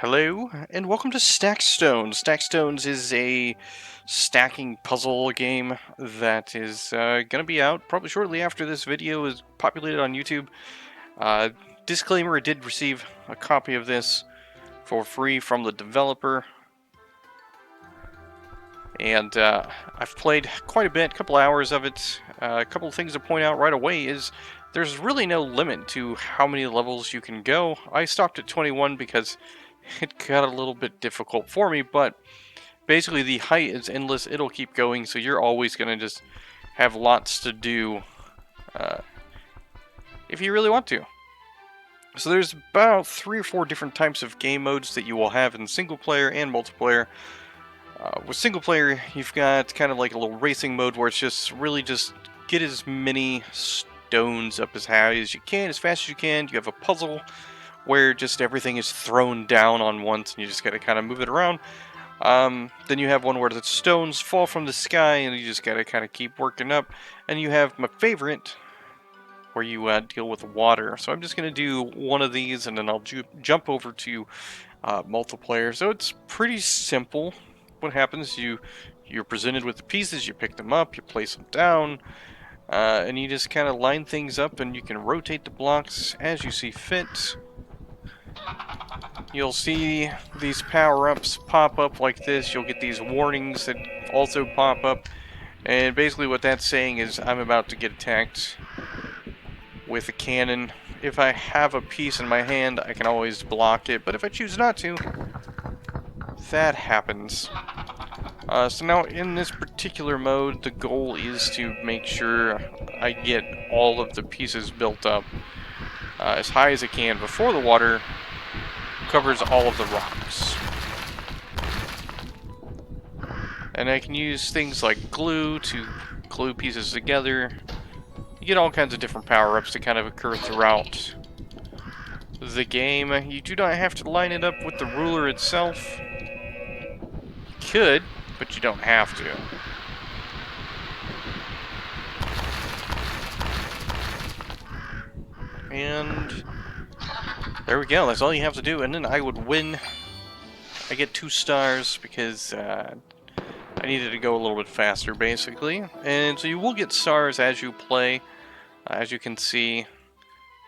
Hello, and welcome to Stack Stones. Stack Stones is a stacking puzzle game that is going to be out probably shortly after this video is populated on YouTube. Uh, Disclaimer, I did receive a copy of this for free from the developer. And I've played quite a bit, a couple hours of it. A couple of things to point out right away is there's really no limit to how many levels you can go. I stopped at 21 because it got a little bit difficult for me, but basically the height is endless. It'll keep going, so you're always going to just have lots to do if you really want to. So there's about 3 or 4 different types of game modes that you will have in single player and multiplayer. With single player, you've got kind of like a little racing mode where it's just really just get as many stones up as high as you can, as fast as you can. You have a puzzle where just everything is thrown down on once and you just got to kind of move it around. Then you have one where the stones fall from the sky and you just got to kind of keep working up. And you have my favorite where you deal with water. So I'm just going to do one of these and then I'll jump over to multiplayer. So it's pretty simple. What happens, you're presented with the pieces, you pick them up, you place them down, and you just kind of line things up and you can rotate the blocks as you see fit. You'll see these power-ups pop up like this. You'll get these warnings that also pop up, and basically what that's saying is I'm about to get attacked with a cannon. If I have a piece in my hand, I can always block it, but if I choose not to, that happens. So now in this particular mode, the goal is to make sure I get all of the pieces built up as high as I can before the water covers all of the rocks. And I can use things like glue to glue pieces together. You get all kinds of different power-ups that kind of occur throughout the game. You do not have to line it up with the ruler itself. You could, but you don't have to. And there we go, that's all you have to do, and then I would win. I get 2 stars because I needed to go a little bit faster, basically. And so you will get stars as you play. As you can see,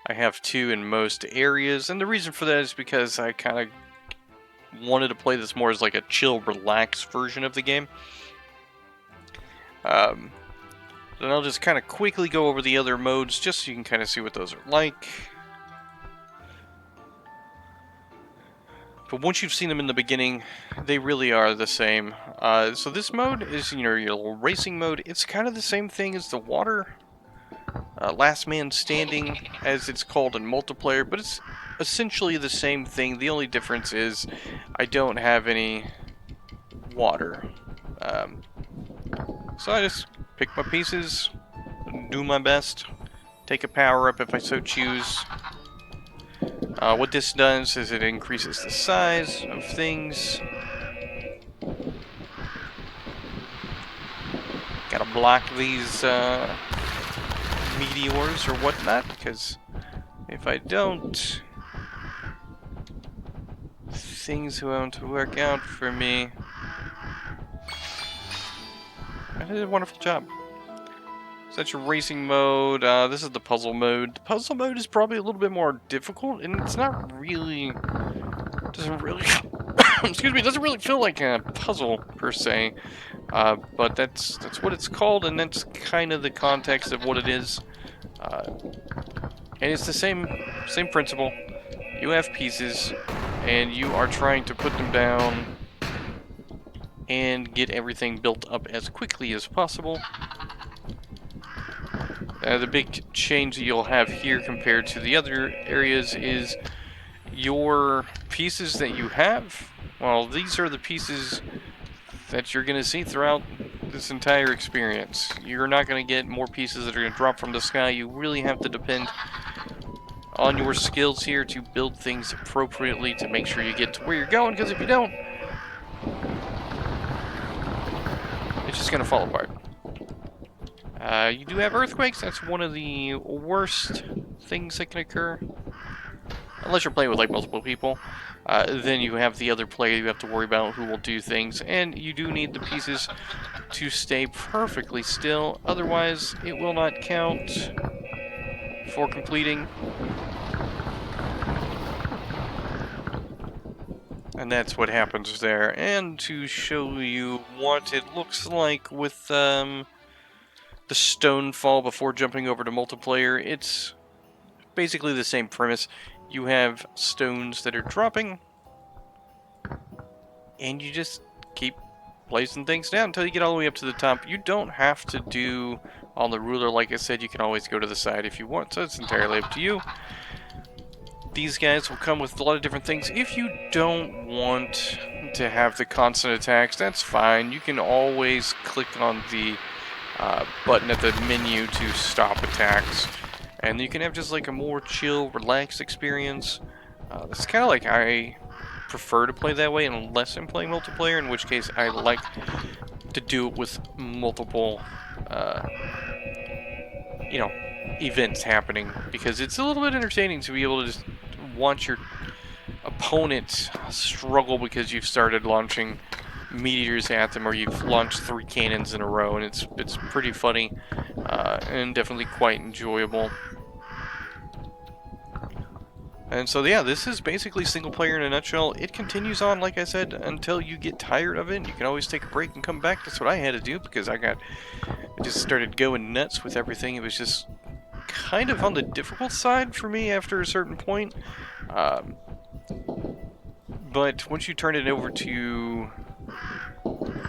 I have 2 in most areas, and the reason for that is because I kind of wanted to play this more as like a chill, relaxed version of the game. Then I'll just kind of quickly go over the other modes just so you can kind of see what those are like. But once you've seen them in the beginning, they really are the same. So this mode is, your little racing mode. It's kind of the same thing as the water. Last man standing, as it's called in multiplayer, but it's essentially the same thing. The only difference is I don't have any water. So I just pick my pieces, do my best, take a power up if I so choose. What this does is it increases the size of things. Gotta block these meteors or whatnot, because if I don't, things won't work out for me. I did a wonderful job. Such a racing mode. This is the puzzle mode. The puzzle mode is probably a little bit more difficult, and it's not really, doesn't really, excuse me, doesn't really feel like a puzzle per se. But that's what it's called, and that's kind of the context of what it is. And it's the same principle. You have pieces, and you are trying to put them down and get everything built up as quickly as possible. The big change that you'll have here compared to the other areas is your pieces that you have. Well, these are the pieces that you're going to see throughout this entire experience. You're not going to get more pieces that are going to drop from the sky. You really have to depend on your skills here to build things appropriately to make sure you get to where you're going, because if you don't, it's just going to fall apart. You do have earthquakes. That's one of the worst things that can occur. unless you're playing with like multiple people. Then you have the other player you have to worry about who will do things, and you do need the pieces to stay perfectly still, otherwise it will not count for completing. And that's what happens there. And to show you what it looks like with the stone fall before jumping over to multiplayer, it's basically the same premise. You have stones that are dropping, and you just keep placing things down until you get all the way up to the top. You don't have to do on the ruler, like I said. You can always go to the side if you want, so it's entirely up to you. These guys will come with a lot of different things. If you don't want to have the constant attacks, that's fine. You can always click on the button at the menu to stop attacks, and you can have just like a more chill, relaxed experience. It's kind of like I prefer to play that way unless I'm playing multiplayer, in which case I like to do it with multiple you know, events happening, because it's a little bit entertaining to be able to just watch your opponent struggle because you've started launching meteors at them, or you've launched 3 cannons in a row, and it's pretty funny and definitely quite enjoyable. And so yeah, this is basically single player in a nutshell. It continues on, like I said, until you get tired of it. You can always take a break and come back. That's what I had to do, because I just started going nuts with everything. It was just kind of on the difficult side for me after a certain point. But once you turn it over to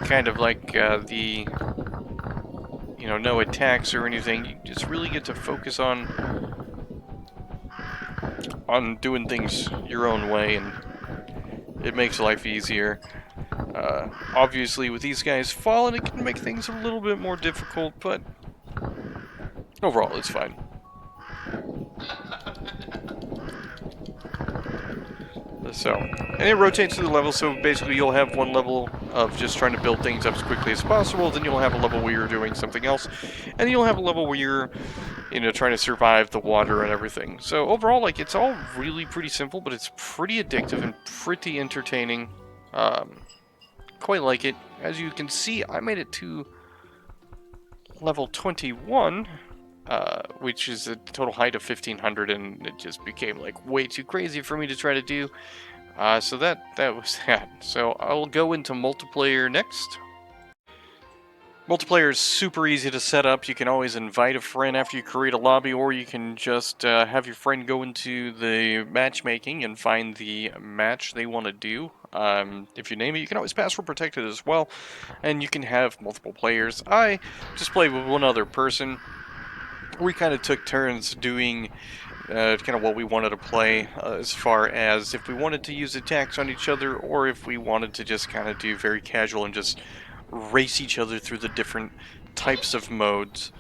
kind of like the, no attacks or anything, you just really get to focus on doing things your own way, and it makes life easier. Obviously, with these guys falling, it can make things a little bit more difficult, but overall, it's fine. So, and it rotates through the level, so basically you'll have one level of just trying to build things up as quickly as possible, then you'll have a level where you're doing something else, and then you'll have a level where you're, trying to survive the water and everything. So overall, like, it's all really pretty simple, but it's pretty addictive and pretty entertaining. Quite like it. As you can see, I made it to level 21, which is a total height of 1500, and it just became like way too crazy for me to try to do. So that was that. So I'll go into multiplayer next. Multiplayer is super easy to set up. You can always invite a friend after you create a lobby, or you can just have your friend go into the matchmaking and find the match they want to do. If you name it, you can always password protect it as well, and you can have multiple players. I just played with one other person. We kind of took turns doing kind of what we wanted to play, as far as if we wanted to use attacks on each other, or if we wanted to just kind of do very casual and just race each other through the different types of modes.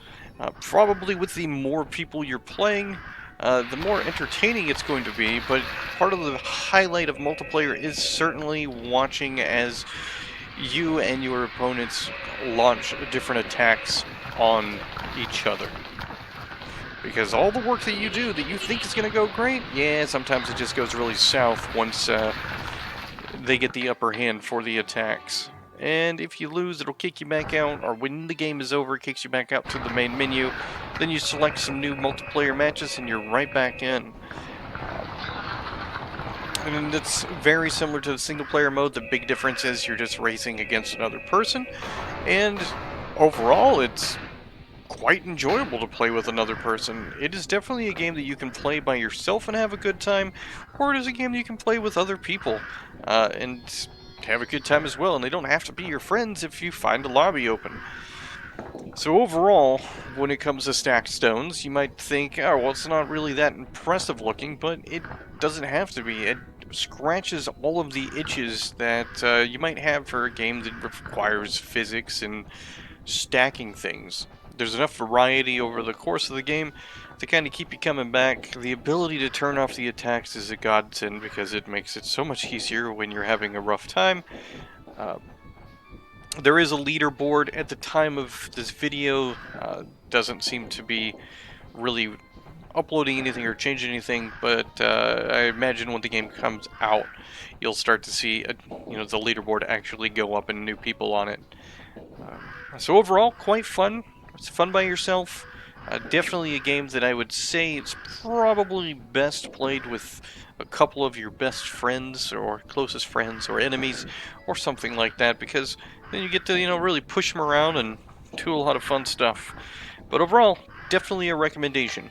Probably with the more people you're playing, the more entertaining it's going to be, but part of the highlight of multiplayer is certainly watching as you and your opponents launch different attacks on each other. Because all the work that you do that you think is going to go great, yeah, sometimes it just goes really south once they get the upper hand for the attacks. And if you lose, it'll kick you back out, or when the game is over, it kicks you back out to the main menu. Then you select some new multiplayer matches, and you're right back in. And it's very similar to the single-player mode. The big difference is you're just racing against another person, and overall, it's quite enjoyable to play with another person. It is definitely a game that you can play by yourself and have a good time, or it is a game that you can play with other people and have a good time as well, and they don't have to be your friends if you find a lobby open. So overall, when it comes to stacked stones, you might think, oh, well, it's not really that impressive looking, but it doesn't have to be. It scratches all of the itches that you might have for a game that requires physics and stacking things. There's enough variety over the course of the game to kind of keep you coming back. The ability to turn off the attacks is a godsend, because it makes it so much easier when you're having a rough time. There is a leaderboard at the time of this video. Doesn't seem to be really uploading anything or changing anything, but I imagine when the game comes out, you'll start to see, the leaderboard actually go up and new people on it. So overall, quite fun. It's fun by yourself. Definitely a game that I would say it's probably best played with a couple of your best friends or closest friends or enemies or something like that, because then you get to, really push them around and do a lot of fun stuff. But overall, definitely a recommendation.